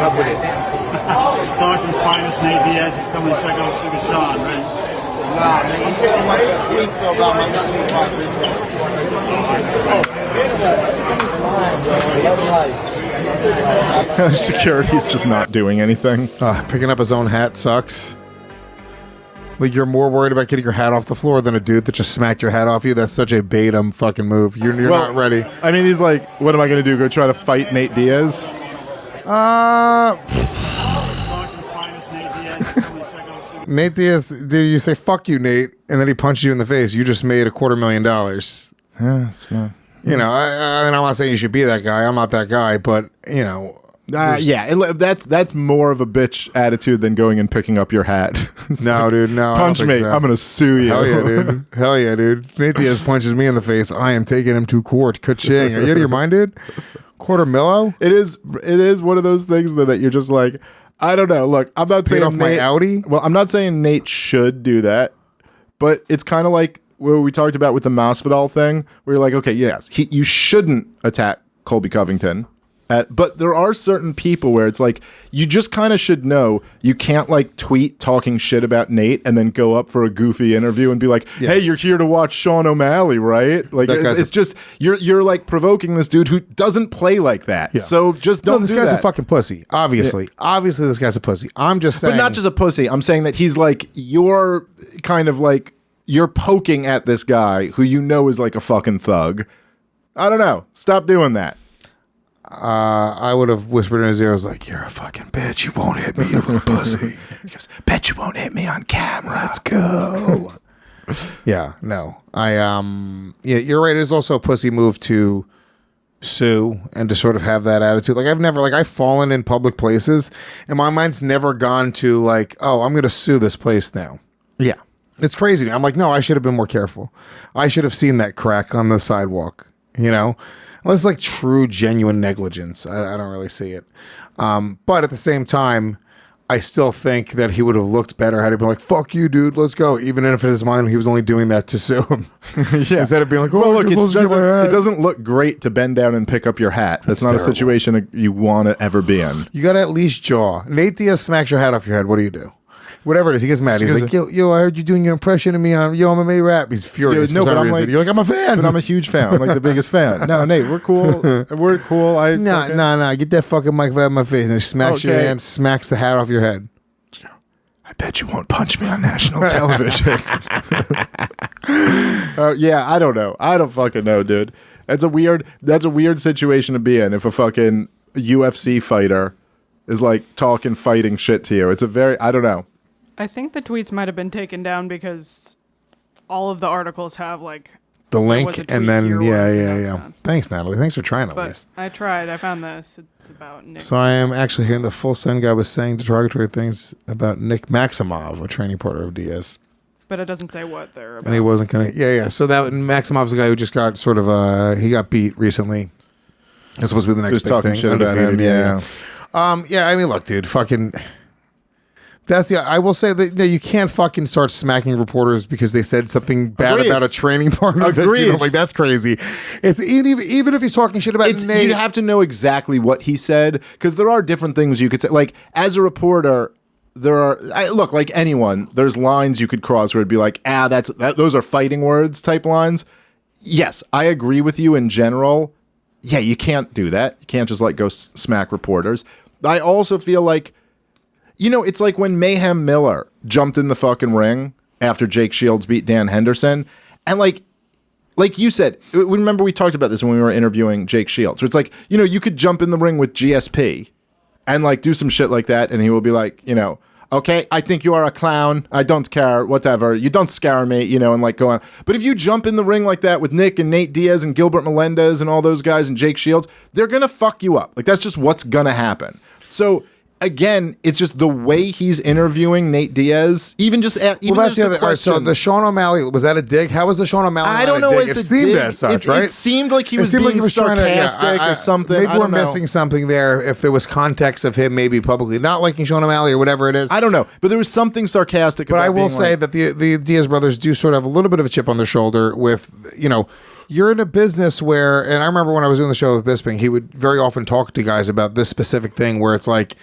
up with it. Stockton's finest, Nate Diaz is coming to check out Sugar Sean, right? Nah, man, I'm taking my 8 tweets about my nothing projects. Security's just not doing anything. Picking up his own hat sucks. Like, you're more worried about getting your hat off the floor than a dude that just smacked your hat off you. That's such a bait-em fucking move. You're not ready. I mean, he's like, what am I going to do? Go try to fight Nate Diaz? Nate Diaz, did you say, fuck you, Nate, and then he punched you in the face? You just made $250,000. Yeah, it's not. You know, I mean, I'm not saying you should be that guy. I'm not that guy, but, you know. That's more of a bitch attitude than going and picking up your hat. No, dude, no. Punch me. So. I'm going to sue you. Hell yeah, dude. Hell yeah, dude. Nate Diaz punches me in the face. I am taking him to court. Ka-ching. Are you out of your mind, dude? $250,000? It is one of those things that you're just like, I don't know. Look, I'm not saying off my Audi. Well, I'm not saying Nate should do that, but it's kind of like what we talked about with the Masvidal thing, where you're like, okay, yes, you shouldn't attack Colby Covington. But there are certain people where it's like, you just kind of should know you can't like tweet talking shit about Nate and then go up for a goofy interview and be like, hey, you're here to watch Sean O'Malley, right? Like, it's just, you're like provoking this dude who doesn't play like that. Yeah. So just don't do that. This guy's a fucking pussy, obviously. Yeah. Obviously, this guy's a pussy. I'm just saying. But not just a pussy. I'm saying that he's like, you're kind of like, you're poking at this guy who you know is like a fucking thug. I don't know. Stop doing that. I would have whispered in his ear, I was like, you're a fucking bitch. You won't hit me, you little pussy. He goes, bet you won't hit me on camera. Let's go. Yeah, no. Yeah, you're right. It is also a pussy move to sue and to sort of have that attitude. Like, I've fallen in public places and my mind's never gone to like, oh, I'm going to sue this place now. Yeah. It's crazy. I'm like, no, I should have been more careful. I should have seen that crack on the sidewalk, you know? Unless it's like true, genuine negligence. I don't really see it. But at the same time, I still think that he would have looked better had he been like, fuck you, dude, let's go. Even if in his mind he was only doing that to sue him. Yeah. Instead of being like, oh, well, look, it doesn't look great to bend down and pick up your hat. That's not terrible. A situation you want to ever be in. You got to at least jaw. Nate Diaz smacks your hat off your head. What do you do? Whatever it is, he gets mad. He's like, yo, I heard you doing your impression of me on YoMMA rap. He's furious. No, but I'm like, you're like, I'm a fan. But I'm a huge fan. I'm like the biggest fan. No, Nate, we're cool. We're cool. Nah. Get that fucking mic out of my face. And he smacks your hand, smacks the hat off your head. I bet you won't punch me on national television. Yeah, I don't know. I don't fucking know, dude. That's a weird situation to be in if a fucking UFC fighter is like talking fighting shit to you. It's I don't know. I think the tweets might have been taken down because all of the articles have like the link and then yeah. Thanks, Natalie. Thanks for trying at least. I tried. I found this. It's about Nick. So I am actually hearing the full send guy was saying derogatory things about Nick Maximov, a training partner of Diaz. But it doesn't say what they're about. And he wasn't gonna. Yeah. So that Maximov's the guy who just got sort of he got beat recently. It's supposed to be the next big thing. Shit about him, yeah. I mean, look, dude, fucking. I will say that you can't fucking start smacking reporters because they said something bad about a training partner. Agreed. Like, that's crazy. It's even if he's talking shit about Nate. You have to know exactly what he said because there are different things you could say. Like, as a reporter, look, like anyone, there's lines you could cross where it'd be like, those are fighting words type lines. Yes, I agree with you in general. Yeah, you can't do that. You can't just like go smack reporters. I also feel like, it's like when Mayhem Miller jumped in the fucking ring after Jake Shields beat Dan Henderson. And like you said, remember we talked about this when we were interviewing Jake Shields. Where it's like, you could jump in the ring with GSP and like do some shit like that. And he will be like, okay, I think you are a clown. I don't care, whatever. You don't scare me, and like go on. But if you jump in the ring like that with Nick and Nate Diaz and Gilbert Melendez and all those guys and Jake Shields, they're going to fuck you up. Like, that's just what's going to happen. So, again, it's just the way he's interviewing Nate Diaz. Even that's the other. All right, so the Sean O'Malley, was that a dig? How was the Sean O'Malley? I don't know. It seemed as such, right? It seemed like he was being sarcastic or something. Maybe we're missing something there. If there was context of him maybe publicly not liking Sean O'Malley or whatever it is, I don't know. But there was something sarcastic. But I will say that the Diaz brothers do sort of have a little bit of a chip on their shoulder with You're in a business where, and I remember when I was doing the show with Bisping, he would very often talk to guys about this specific thing where it's like,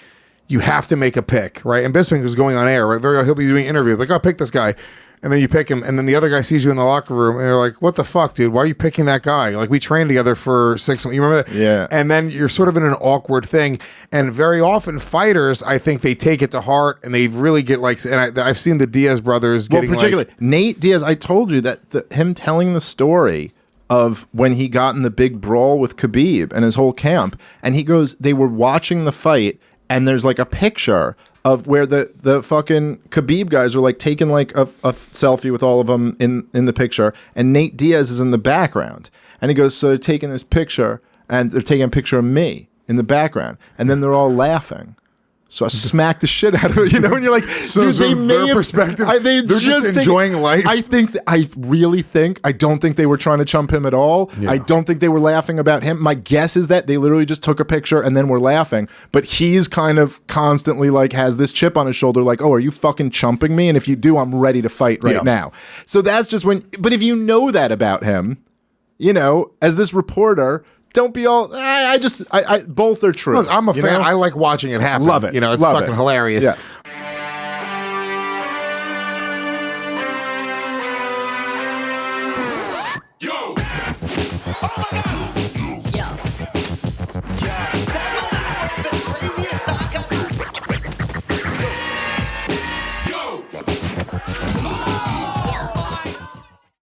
you have to make a pick, right? And Bisping was going on air, right? He'll be doing interviews, like, "Oh, pick this guy." And then you pick him, and then the other guy sees you in the locker room, and they're like, "What the fuck, dude? Why are you picking that guy? Like, we trained together for 6 months." You remember that? Yeah. And then you're sort of in an awkward thing. And very often, fighters, I think they take it to heart, and they really get like. And I've seen the Diaz brothers getting particularly Nate Diaz. I told you that him telling the story of when he got in the big brawl with Khabib and his whole camp, and he goes, they were watching the fight, and there's like a picture of where the fucking Khabib guys are like taking like a selfie with all of them in the picture, and Nate Diaz is in the background, and he goes, so they're taking this picture, and they're taking a picture of me in the background, and then they're all laughing. So I smacked the shit out of it, and you're like, So dude, they from their may have, perspective, they're just enjoying life. I don't think they were trying to chump him at all. Yeah. I don't think they were laughing about him. My guess is that they literally just took a picture and then were laughing. But he's kind of constantly like has this chip on his shoulder, like, oh, are you fucking chumping me? And if you do, I'm ready to fight right now. So that's just when. But if you know that about him, as this reporter. Don't be all. I both are true. Look, I'm a fan. I like watching it happen. Love it. It's Love fucking it. hilarious. Yes.